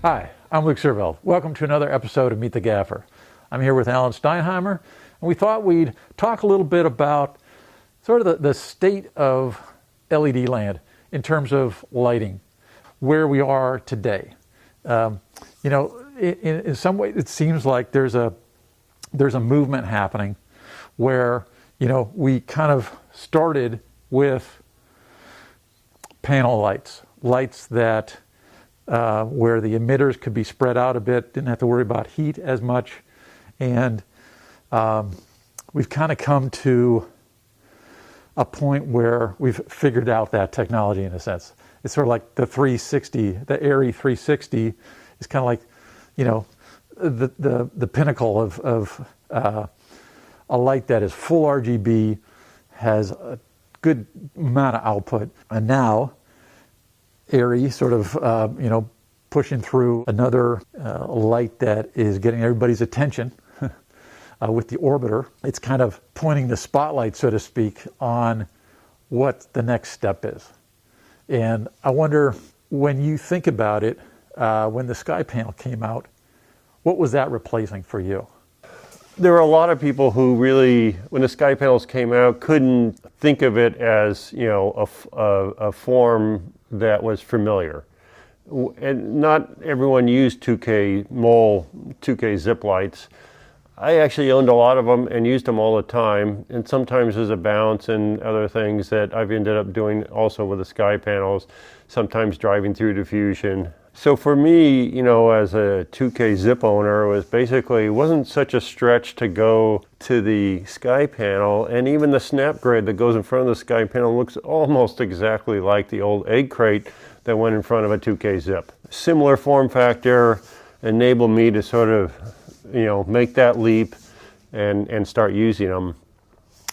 Hi, I'm Luke Serveld. Welcome to another episode of Meet the Gaffer. I'm here with Alan Steinheimer, and we thought we'd talk a little bit about sort of the state of LED land in terms of lighting, where we are today. In some ways, it seems like there's a movement happening where, we kind of started with panel lights that where the emitters could be spread out a bit, didn't have to worry about heat as much, and we've kind of come to a point where we've figured out that technology in a sense. It's sort of like the 360, the ARRI 360 is kind of like, the pinnacle of a light that is full RGB, has a good amount of output, and now ARRI sort of, pushing through another light that is getting everybody's attention with the Orbiter. It's kind of pointing the spotlight, so to speak, on what the next step is. And I wonder, when you think about it, when the Sky Panel came out, what was that replacing for you? There were a lot of people who really, when the Sky Panels came out, couldn't think of it as, a form that was familiar. And not everyone used 2K mole, 2K zip lights. I actually owned a lot of them and used them all the time, and sometimes as a bounce and other things that I've ended up doing also with the Sky Panels, sometimes driving through diffusion. So for me, as a 2K zip owner, it wasn't such a stretch to go to the Sky Panel, and even the snap grid that goes in front of the Sky Panel looks almost exactly like the old egg crate that went in front of a 2K zip. Similar form factor enabled me to sort of, make that leap and start using them.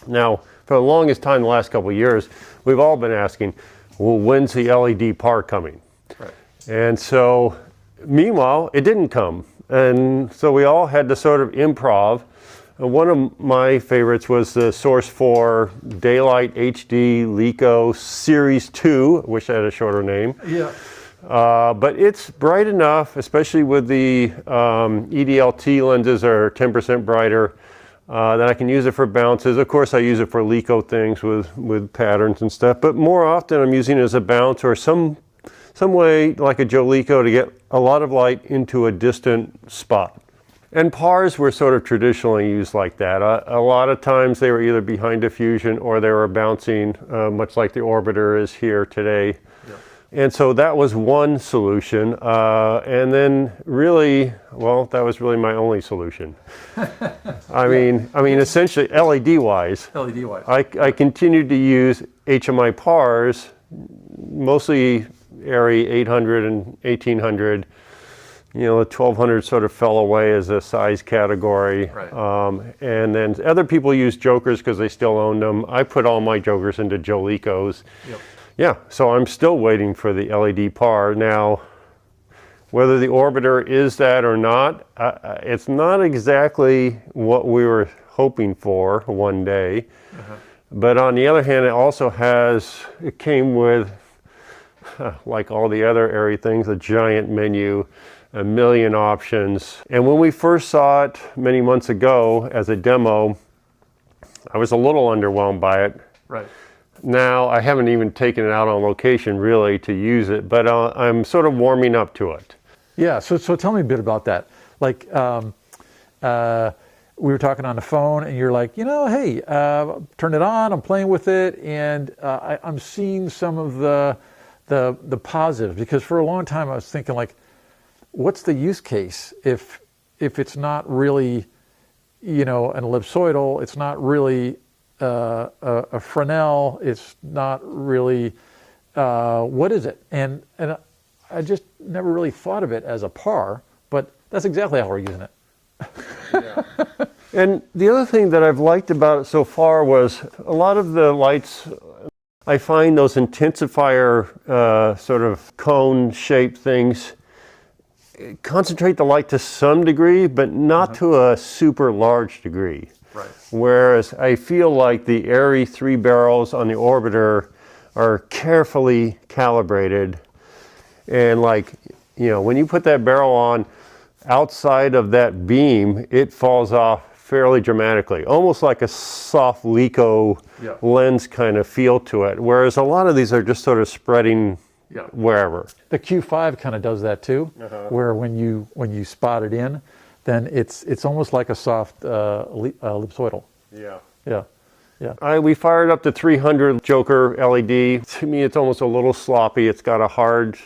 Now, for the longest time, the last couple of years, we've all been asking, well, when's the LED par coming? Right. And so, meanwhile, it didn't come. And so we all had to sort of improv. And one of my favorites was the Source 4 DaylightHD LECO Series 2, I wish I had a shorter name. Yeah. But it's bright enough, especially with the EDLT lenses are 10% brighter, that I can use it for bounces. Of course, I use it for LECO things with patterns and stuff, but more often I'm using it as a bounce or some way like a Joe LECO to get a lot of light into a distant spot. And pars were sort of traditionally used like that. A lot of times they were either behind diffusion or they were bouncing, much like the Orbiter is here today. Yep. And so that was one solution. And then really, that was really my only solution. I mean, essentially LED-wise, I continued to use HMI pars, mostly ARRI 800 and 1800. The 1200 sort of fell away as a size category. Right. And then other people use Jokers because they still owned them. I put all my Jokers into Joe LECOs. Yep. Yeah, so I'm still waiting for the LED par. Now, whether the Orbiter is that or not, it's not exactly what we were hoping for one day. Uh-huh. But on the other hand, it came with, like all the other ARRI things, a giant menu, a million options. And when we first saw it many months ago as a demo, I was a little underwhelmed by it. Right. Now, I haven't even taken it out on location really to use it, but I'm sort of warming up to it. Yeah, so tell me a bit about that. Like, we were talking on the phone and you're like, hey, turn it on, I'm playing with it, and I'm seeing some of the positives, because for a long time I was thinking, like, what's the use case if it's not really, an ellipsoidal, it's not really a Fresnel, it's not really, what is it? And I just never really thought of it as a par, but that's exactly how we're using it. Yeah. And the other thing that I've liked about it so far was a lot of the lights, I find those intensifier sort of cone-shaped things concentrate the light to some degree, but not to a super large degree. Right. Whereas I feel like the ARRI 3 barrels on the Orbiter are carefully calibrated, and like you know, when you put that barrel on, outside of that beam, it falls off fairly dramatically, almost like a soft Lico lens kind of feel to it. Whereas a lot of these are just sort of spreading wherever. The Q5 kind of does that too, where when you spot it in, then it's almost like a soft ellipsoidal. We fired up the 300 Joker LED. To me, it's almost a little sloppy. It's got a hard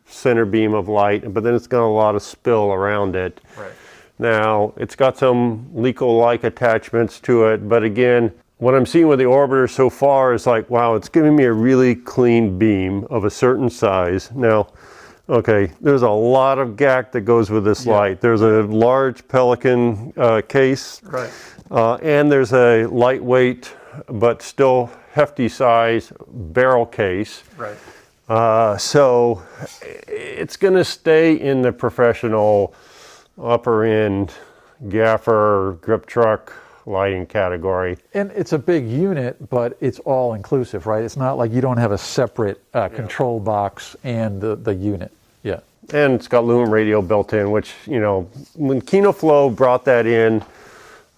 center beam of light, but then it's got a lot of spill around it. Right. Now, it's got some Lico-like attachments to it, but again, what I'm seeing with the Orbiter so far is like, wow, it's giving me a really clean beam of a certain size. Now, okay, there's a lot of gack that goes with this light. There's a large Pelican case, and there's a lightweight but still hefty size barrel case. So it's going to stay in the professional upper end gaffer grip truck lighting category. And it's a big unit, but it's all inclusive, right? It's not like you don't have a separate control box and the unit. And it's got Lumen radio built in, which, you know, when KinoFlow brought that in,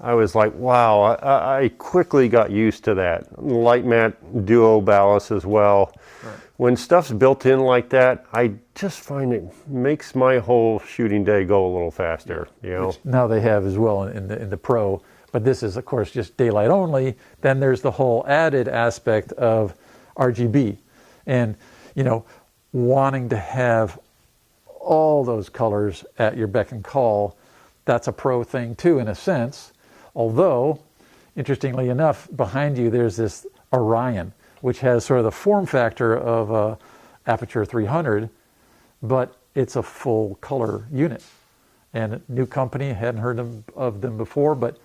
I was like, wow, I quickly got used to that. Light mat duo ballast as well. When stuff's built in like that, I just find it makes my whole shooting day go a little faster. You know. Which now they have as well in the Pro, but this is of course just daylight only. Then there's the whole added aspect of RGB, and you know, wanting to have all those colors at your beck and call. That's a Pro thing too, in a sense. Although, interestingly enough, behind you there's this Orion, which has sort of the form factor of a Aputure 300, but it's a full color unit. And a new company, hadn't heard of them before, but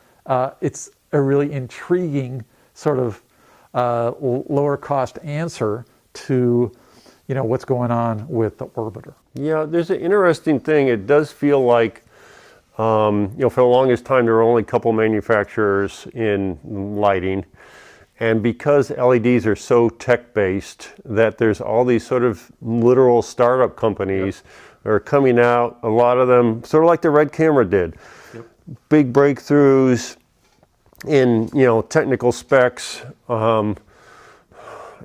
it's a really intriguing sort of lower cost answer to, you know, what's going on with the Orbiter. Yeah, there's an interesting thing. It does feel like, you know, for the longest time there were only a couple manufacturers in lighting. And because LEDs are so tech-based that there's all these sort of literal startup companies that are coming out, a lot of them, sort of like the Red Camera did. Big breakthroughs in, you know, technical specs. You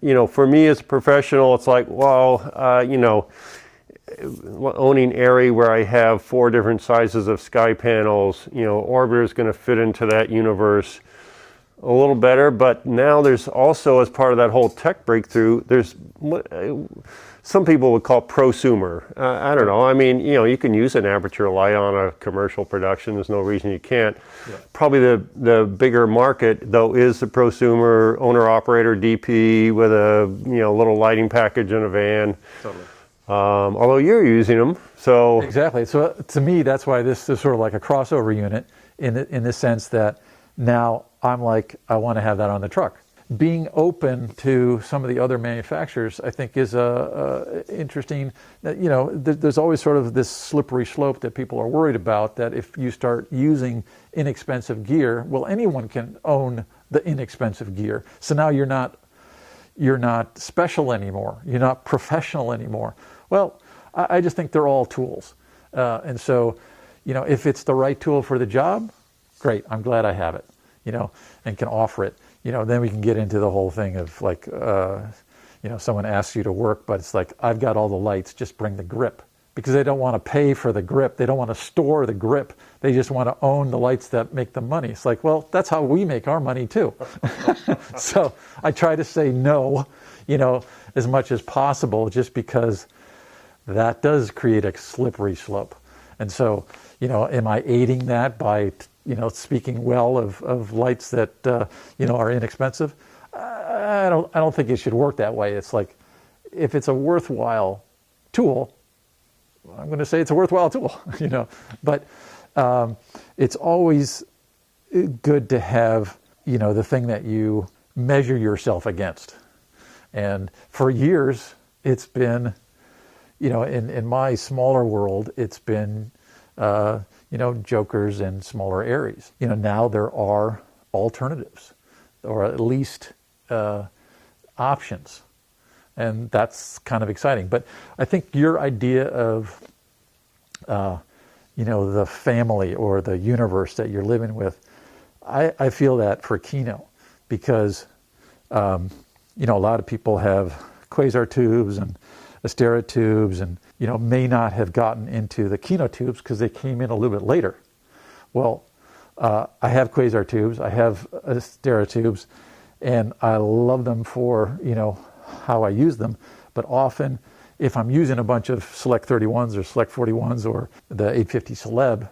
know, for me as a professional, it's like, well, you know, owning ARRI where I have 4 different sizes of sky panels, you know, Orbiter is going to fit into that universe a little better. But now there's also, as part of that whole tech breakthrough, there's what some people would call prosumer. I don't know. I mean, you know, you can use an Aputure light on a commercial production. There's no reason you can't. Probably the bigger market, though, is the prosumer owner-operator DP with a, you know, little lighting package in a van. Although you're using them, so exactly. So to me, that's why this is sort of like a crossover unit in the sense that now I'm like, I want to have that on the truck. Being open to some of the other manufacturers, I think, is interesting. You know, there's always sort of this slippery slope that people are worried about, that if you start using inexpensive gear, well, anyone can own the inexpensive gear. So now you're not special anymore. You're not professional anymore. Well, I just think they're all tools. And so, you know, if it's the right tool for the job, great. I'm glad I have it, you know, and can offer it. You know, then we can get into the whole thing of like, you know, someone asks you to work, but it's like, I've got all the lights, just bring the grip. Because they don't want to pay for the grip. They don't want to store the grip. They just want to own the lights that make them money. It's like, well, that's how we make our money too. So I try to say no, you know, as much as possible, just because that does create a slippery slope. And so, you know, am I aiding that by, you know, speaking well of lights that, you know, are inexpensive? I don't think it should work that way. It's like, if it's a worthwhile tool, I'm going to say it's a worthwhile tool, you know, but it's always good to have, you know, the thing that you measure yourself against. And for years, it's been, you know, in my smaller world, it's been, you know, Jokers and smaller ARRIs. You know, now there are alternatives, or at least options. And that's kind of exciting. But I think your idea of the family or the universe that you're living with. I feel that for Kino, because a lot of people have quasar tubes and Astera tubes, and may not have gotten into the Kino tubes because they came in a little bit later. Well, I have quasar tubes, I have Astera tubes, and I love them for how I use them. But often, if I'm using a bunch of Select 31s or Select 41s or the 850 Celeb,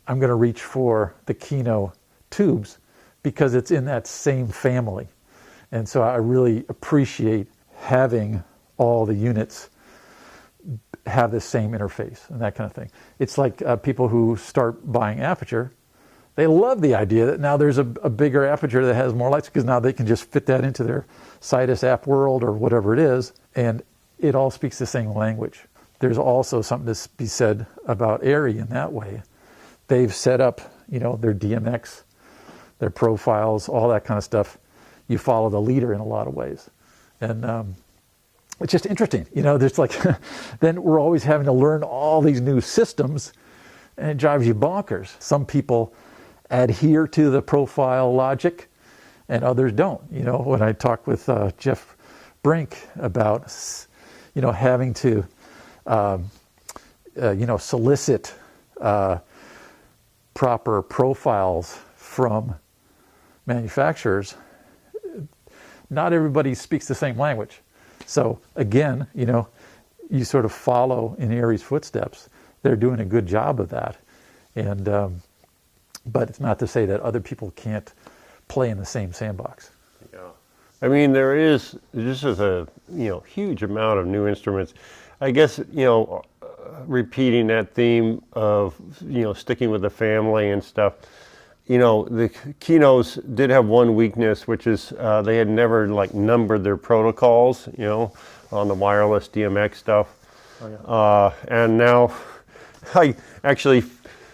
I'm going to reach for the Kino tubes because it's in that same family. And so I really appreciate having all the units have the same interface and that kind of thing. It's like people who start buying Aputure, they love the idea that now there's a bigger Aputure that has more lights, because now they can just fit that into their Sidus app world or whatever it is, and it all speaks the same language. There's also something to be said about ARRI in that way. They've set up, their DMX, their profiles, all that kind of stuff. You follow the leader in a lot of ways. And it's just interesting. There's like, then we're always having to learn all these new systems, and it drives you bonkers. Some people adhere to the profile logic and others don't. When I talked with Jeff Brink about, having to, solicit proper profiles from manufacturers, not everybody speaks the same language. So again, you sort of follow in ARRI's footsteps. They're doing a good job of that. And, but it's not to say that other people can't play in the same sandbox. Yeah. I mean, this is a, huge amount of new instruments. I guess, repeating that theme of, sticking with the family and stuff. The Kinos did have one weakness, which is they had never numbered their protocols, on the wireless DMX stuff. Oh, yeah. And now I actually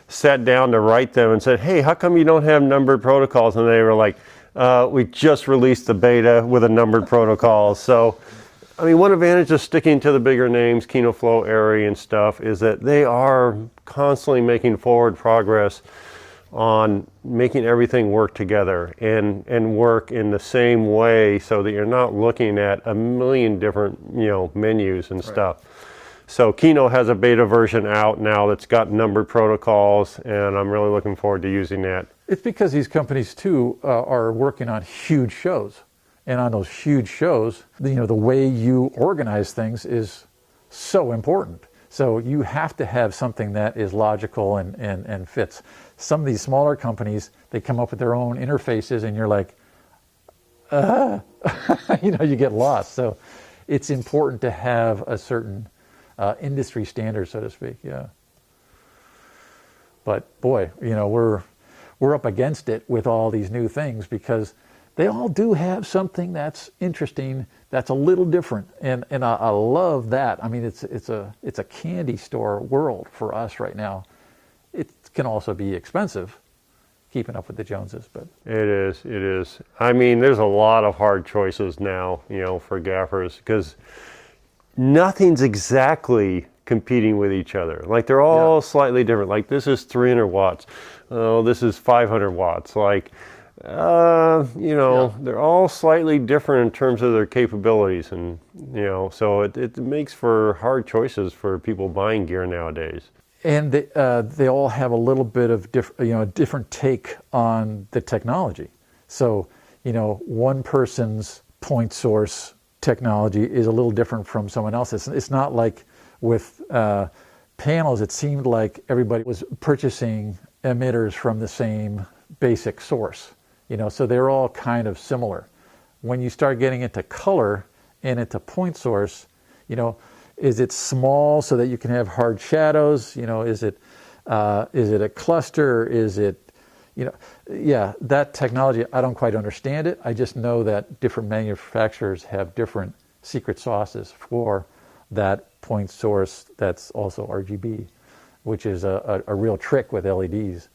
sat down to write them and said, hey, how come you don't have numbered protocols? And they were like, we just released the beta with a numbered protocol. So, I mean, one advantage of sticking to the bigger names, KinoFlow, ARRI and stuff, is that they are constantly making forward progress on making everything work together and work in the same way, so that you're not looking at a million different menus and stuff. So Kino has a beta version out now that's got numbered protocols, and I'm really looking forward to using that. It's because these companies too are working on huge shows, and on those huge shows, the way you organize things is so important. So you have to have something that is logical and fits. Some of these smaller companies, they come up with their own interfaces, and you're like, you get lost. So it's important to have a certain industry standard, so to speak. Yeah. But boy, we're up against it with all these new things, because they all do have something that's interesting, that's a little different, and I love that. I mean, it's a candy store world for us right now. It can also be expensive, keeping up with the Joneses, but it is. I mean, there's a lot of hard choices now, for gaffers, because nothing's exactly competing with each other. Like, they're all slightly different. Like, this is 300 watts. Oh, this is 500 watts. Like, they're all slightly different in terms of their capabilities, and so it makes for hard choices for people buying gear nowadays. And they all have a little bit of different take on the technology. So one person's point source technology is a little different from someone else's. It's not like with panels. It seemed like everybody was purchasing emitters from the same basic source. So they're all kind of similar. When you start getting into color and into point source, is it small so that you can have hard shadows? Is it a cluster? Is it, that technology, I don't quite understand it. I just know that different manufacturers have different secret sauces for that point source that's also RGB, which is a real trick with LEDs.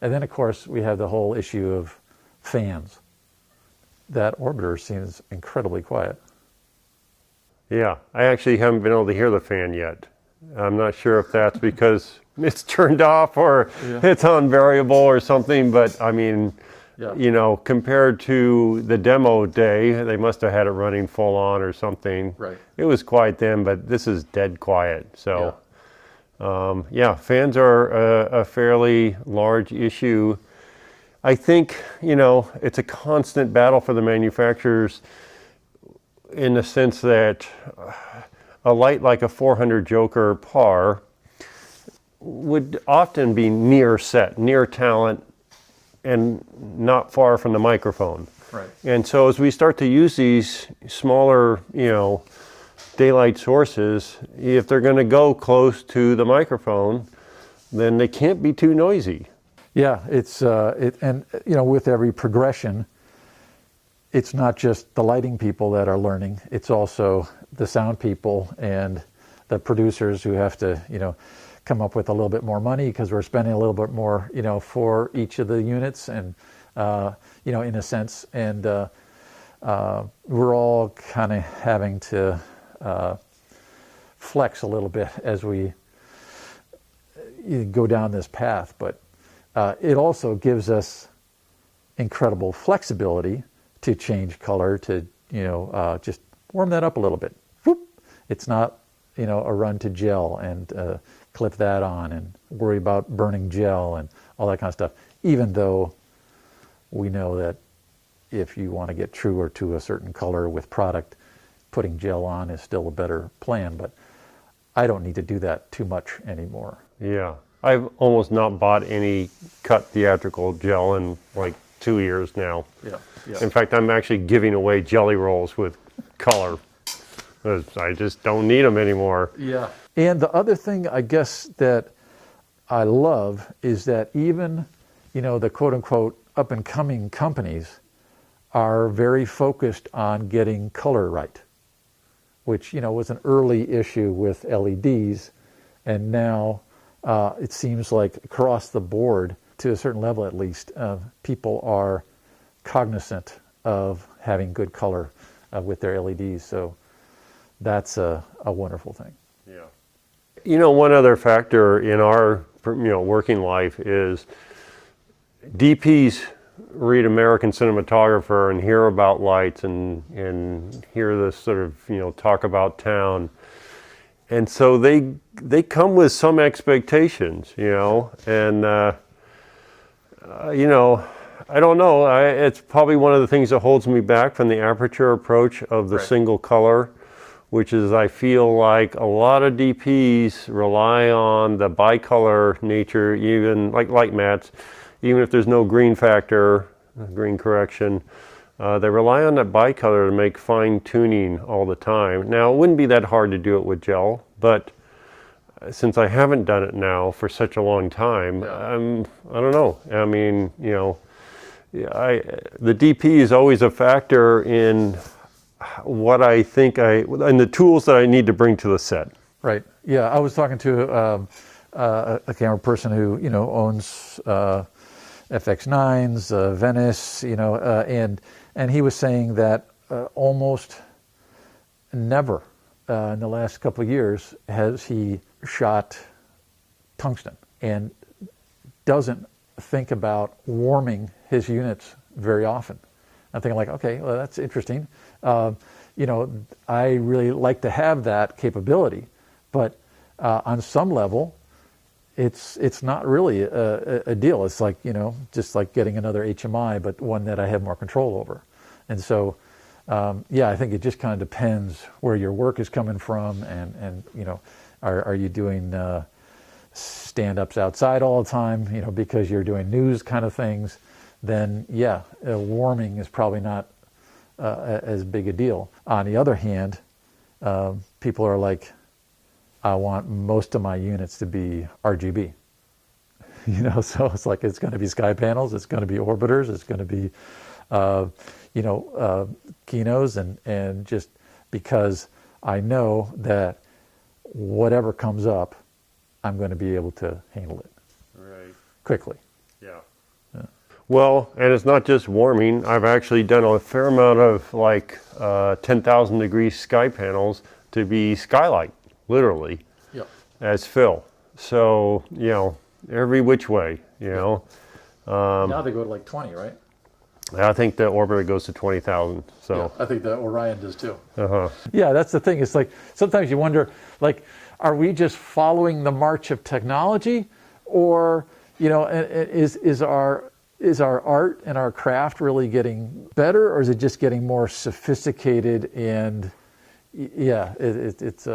And then, of course, we have the whole issue of fans. That orbiter seems incredibly quiet. Yeah, I actually haven't been able to hear the fan yet. I'm not sure if that's because it's turned off or it's on variable or something, but I mean, you know, compared to the demo day, they must have had it running full on or something. Right. It was quiet then, but this is dead quiet. So, yeah, fans are a fairly large issue. I think, you know, it's a constant battle for the manufacturers in the sense that a light like a 400 Joker par would often be near set, near talent, and not far from the microphone. Right. And so as we start to use these smaller, you know, daylight sources, if they're going to go close to the microphone, then they can't be too noisy. Yeah, it's and you know, with every progression, it's not just the lighting people that are learning, it's also the sound people and the producers who have to, you know, come up with a little bit more money because we're spending a little bit more, you know, for each of the units, and you know, in a sense, and we're all kind of having to flex a little bit as we go down this path, but it also gives us incredible flexibility to change color, to, you know, just warm that up a little bit. Whoop. It's not, you know, a run to gel and clip that on and worry about burning gel and all that kind of stuff, even though we know that if you want to get truer to a certain color with product, putting gel on is still a better plan, but I don't need to do that too much anymore. Yeah, I've almost not bought any cut theatrical gel in like 2 years now. Yeah. In fact, I'm actually giving away jelly rolls with color. I just don't need them anymore. Yeah. And the other thing, I guess, that I love is that even, you know, the quote-unquote up-and-coming companies are very focused on getting color right, which, you know, was an early issue with LEDs, and now it seems like across the board, to a certain level at least, people are cognizant of having good color with their LEDs. So that's a wonderful thing. Yeah. You know, one other factor in our, you know, working life is DPs read American Cinematographer and hear about lights and hear this sort of, you know, talk about town. And so they come with some expectations, you know, and, you know, I don't know. It's probably one of the things that holds me back from the Aputure approach of the single color, which is I feel like a lot of DPs rely on the bicolor nature, even like light mats, even if there's no green factor, green correction. They rely on that bicolor to make fine tuning all the time. Now, it wouldn't be that hard to do it with gel, but since I haven't done it now for such a long time, I don't know. I mean, you know, the DP is always a factor in what I think and the tools that I need to bring to the set. Right. Yeah, I was talking to a camera person who, you know, owns FX9s, Venice, you know, and he was saying that almost never in the last couple of years has he shot tungsten and doesn't think about warming his units very often. I'm thinking like, okay, well, that's interesting. You know, I really like to have that capability, but on some level, it's not really a deal. It's like, you know, just like getting another HMI, but one that I have more control over. And so, yeah, I think it just kind of depends where your work is coming from, and you know, are you doing stand-ups outside all the time, you know, because you're doing news kind of things, then yeah, warming is probably not as big a deal. On the other hand, people are like, I want most of my units to be RGB. You know, so it's like it's going to be sky panels, it's going to be orbiters, it's going to be, you know, Kinos, and just because I know that whatever comes up, I'm going to be able to handle it quickly. Yeah. Well, and it's not just warming. I've actually done a fair amount of like 10,000 degree sky panels to be skylight, literally. Yep. as fill. So, you know, every which way, you know. Now they go to like 20, right? I think the Orbiter goes to 20,000. So yeah, I think the Orion does too. Uh-huh. Yeah, that's the thing. It's like sometimes you wonder, like, are we just following the march of technology, or you know, is our art and our craft really getting better, or is it just getting more sophisticated? And yeah, it's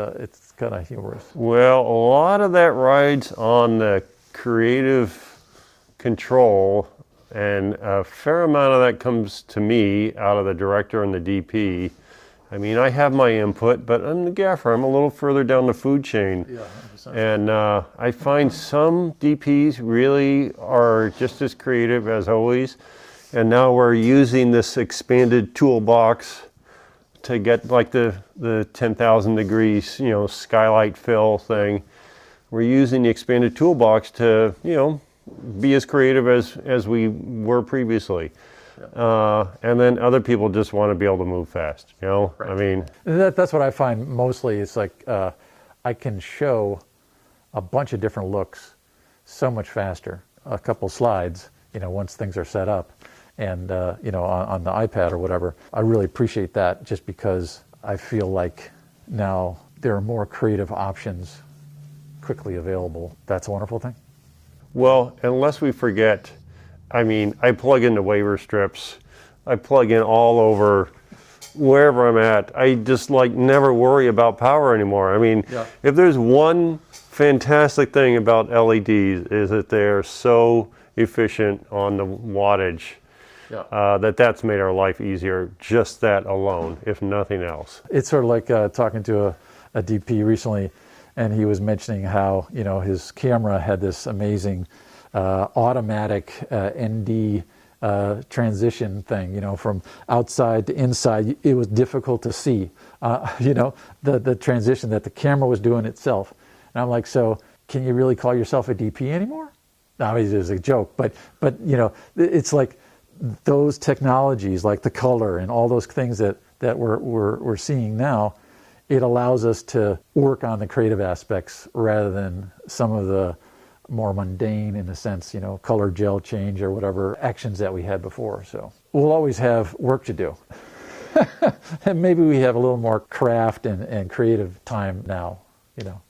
kind of humorous. Well, a lot of that rides on the creative control, and a fair amount of that comes to me out of the director and the DP. I mean, I have my input, but I'm the gaffer. I'm a little further down the food chain. Yeah, 100%. And I find some DPs really are just as creative as always. And now we're using this expanded toolbox to get like the 10,000 degrees, you know, skylight fill thing. We're using the expanded toolbox to, you know, be as creative as we were previously. Yeah. And then other people just want to be able to move fast, you know? Right. I mean... That's what I find mostly. It's like I can show a bunch of different looks so much faster. A couple slides, you know, once things are set up. And, you know, on the iPad or whatever. I really appreciate that just because I feel like now there are more creative options quickly available. That's a wonderful thing. Well, unless we forget, I mean, I plug into waiver strips. I plug in all over wherever I'm at. I just like never worry about power anymore. I mean, yeah. If there's one fantastic thing about LEDs is that they're so efficient on the wattage. Yeah. That's made our life easier, just that alone, if nothing else. It's sort of like talking to a DP recently, and he was mentioning how, you know, his camera had this amazing automatic ND transition thing, you know, from outside to inside. It was difficult to see, you know, the transition that the camera was doing itself. And I'm like, so can you really call yourself a DP anymore? No, I mean, it was a joke, but you know, it's like those technologies, like the color and all those things that we're seeing now. It allows us to work on the creative aspects rather than some of the more mundane, in a sense, you know, color gel change or whatever actions that we had before. So we'll always have work to do. And maybe we have a little more craft and creative time now, you know.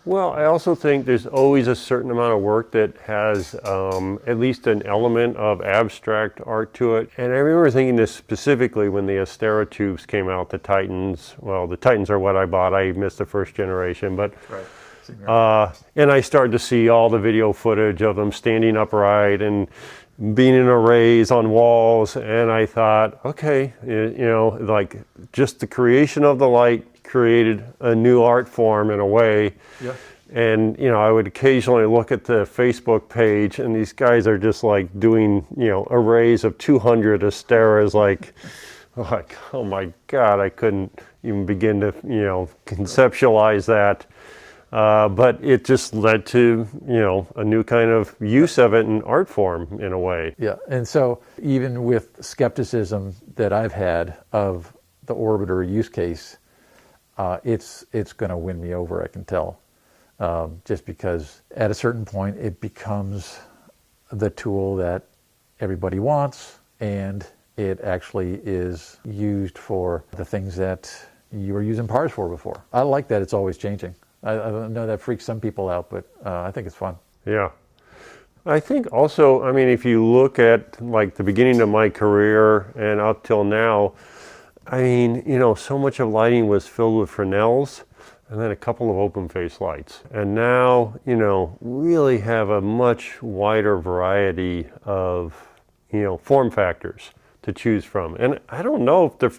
Well, I also think there's always a certain amount of work that has at least an element of abstract art to it. And I remember thinking this specifically when the Astera tubes came out, the Titans. Well, the Titans are what I bought. I missed the first generation, but right. And I started to see all the video footage of them standing upright and being in arrays on walls. And I thought, okay, you know, like just the creation of the light created a new art form in a way. Yeah. And, you know, I would occasionally look at the Facebook page and these guys are just like doing, you know, arrays of 200 Asteras, like, oh my God, I couldn't even begin to, you know, conceptualize that. But it just led to, you know, a new kind of use of it in art form in a way. Yeah. And so even with skepticism that I've had of the Orbiter use case, it's going to win me over, I can tell. Just because at a certain point it becomes the tool that everybody wants, and it actually is used for the things that you were using PARs for before. I like that it's always changing. I know that freaks some people out, but I think it's fun. Yeah. I think also, I mean, if you look at like the beginning of my career and up till now, I mean, you know, so much of lighting was filled with Fresnels and then a couple of open face lights. And now, you know, really have a much wider variety of, you know, form factors to choose from. And I don't know if the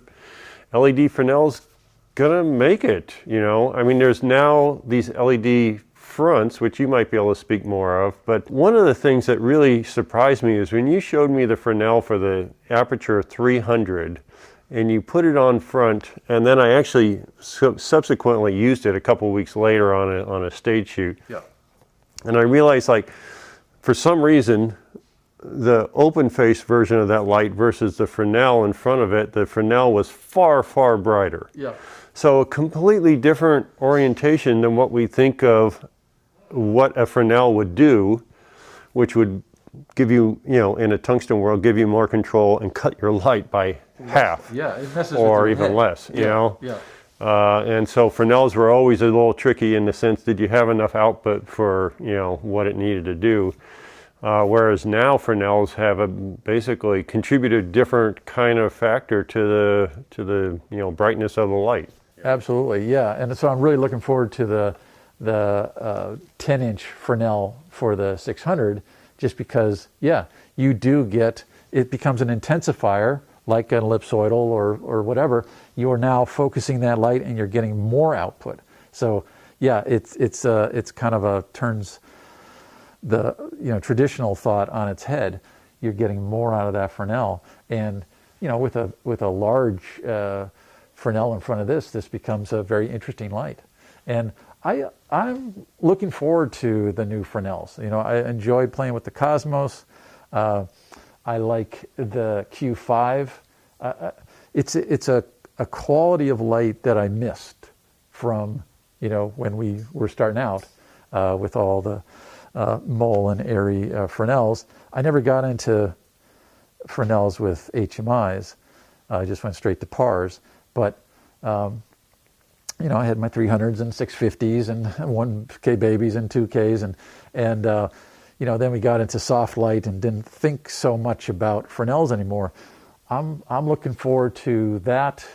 LED Fresnel's gonna make it, you know. I mean, there's now these LED fronts, which you might be able to speak more of, but one of the things that really surprised me is when you showed me the Fresnel for the Aputure 300, and you put it on front, and then I actually subsequently used it a couple of weeks later on a stage shoot. Yeah. And I realized, like, for some reason, the open face version of that light versus the Fresnel in front of it, the Fresnel was far, far brighter. Yeah. So a completely different orientation than what we think of what a Fresnel would do, which would give you, in a tungsten world, give you more control and cut your light by half. Yeah, it messes or with your even head. less, you know? Yeah. And so Fresnels were always a little tricky in the sense, did you have enough output for, what it needed to do? Whereas now Fresnels have basically contributed a different kind of factor to the brightness of the light. Absolutely, yeah. And so I'm really looking forward to the 10-inch Fresnel for the 600, just because, yeah, you do get, it becomes an intensifier like an ellipsoidal or whatever. You are now focusing that light and you're getting more output. So yeah, it's kind of turns the traditional thought on its head. You're getting more out of that Fresnel, and with a large Fresnel in front of this becomes a very interesting light. And I'm looking forward to the new Fresnels. I enjoyed playing with the Cosmos. I like the Q5. It's a quality of light that I missed from when we were starting out with all the Mole and ARRI Fresnels. I never got into Fresnels with HMIs. I just went straight to PARs. But I had my 300s and 650s and 1K babies and 2Ks and then we got into soft light and didn't think so much about Fresnels anymore. I'm looking forward to that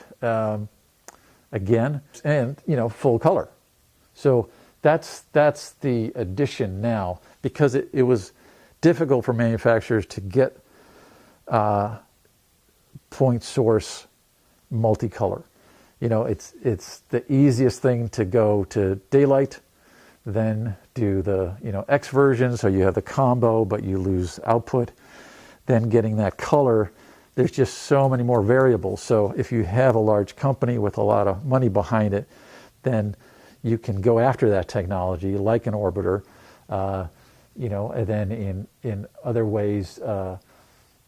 again, and full color. So that's the addition now, because it was difficult for manufacturers to get point source multicolor. It's the easiest thing to go to daylight, then do the X version, so you have the combo but you lose output. Then getting that color, there's just so many more variables. So if you have a large company with a lot of money behind it, then you can go after that technology like an Orbiter, and then in other ways,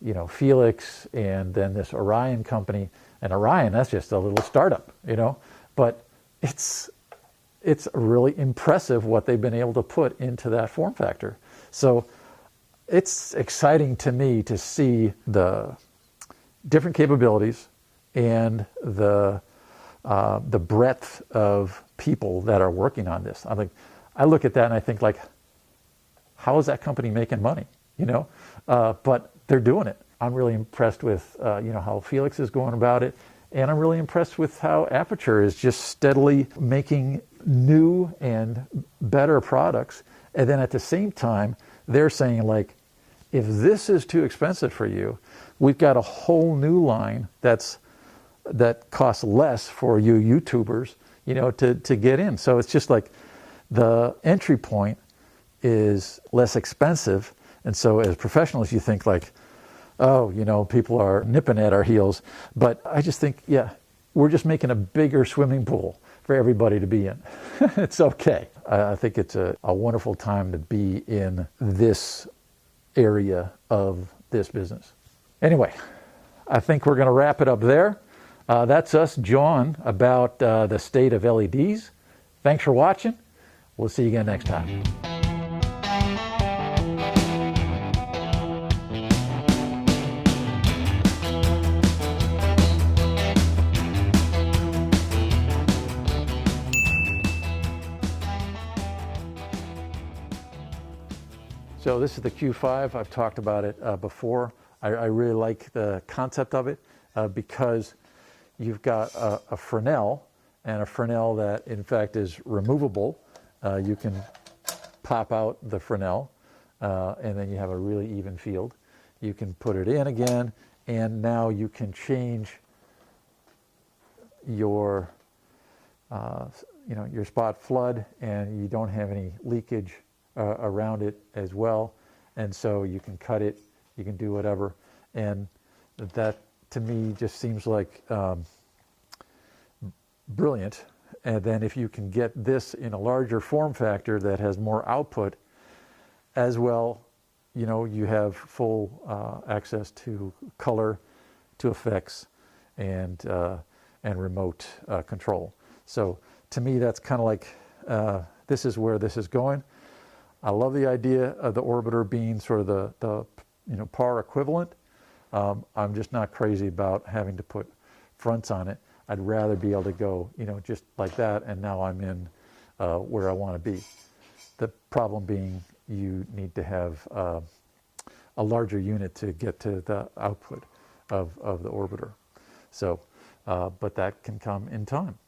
Fiilex, and then this Orion company. And Orion, that's just a little startup, but it's really impressive what they've been able to put into that form factor. So it's exciting to me to see the different capabilities and the breadth of people that are working on this. I look at that and I think, like, how is that company making money? But they're doing it. I'm really impressed with how Fiilex is going about it, and I'm really impressed with how Aputure is just steadily making new and better products. And then at the same time, they're saying, like, if this is too expensive for you, we've got a whole new line that costs less for you YouTubers, to get in. So it's just like the entry point is less expensive, and so as professionals, you think like, oh, people are nipping at our heels. But I just think, yeah, we're just making a bigger swimming pool for everybody to be in. It's okay. I think it's a wonderful time to be in this area of this business. Anyway, I think we're going to wrap it up there. That's us jawing about the state of LEDs. Thanks for watching. We'll see you again next time. So this is the Q5. I've talked about it before. I really like the concept of it because you've got a Fresnel, and a Fresnel that in fact is removable. You can pop out the Fresnel and then you have a really even field. You can put it in again, and now you can change your your spot flood, and you don't have any leakage around it as well. And so you can cut it, you can do whatever. And that to me just seems like brilliant. And then if you can get this in a larger form factor that has more output as well, you have full access to color, to effects, and remote control. So to me, that's kind of like, this is where this is going. I love the idea of the orbiter being sort of the par equivalent. I'm just not crazy about having to put fronts on it. I'd rather be able to go, just like that, and now I'm in where I want to be. The problem being you need to have a larger unit to get to the output of the orbiter. So, but that can come in time.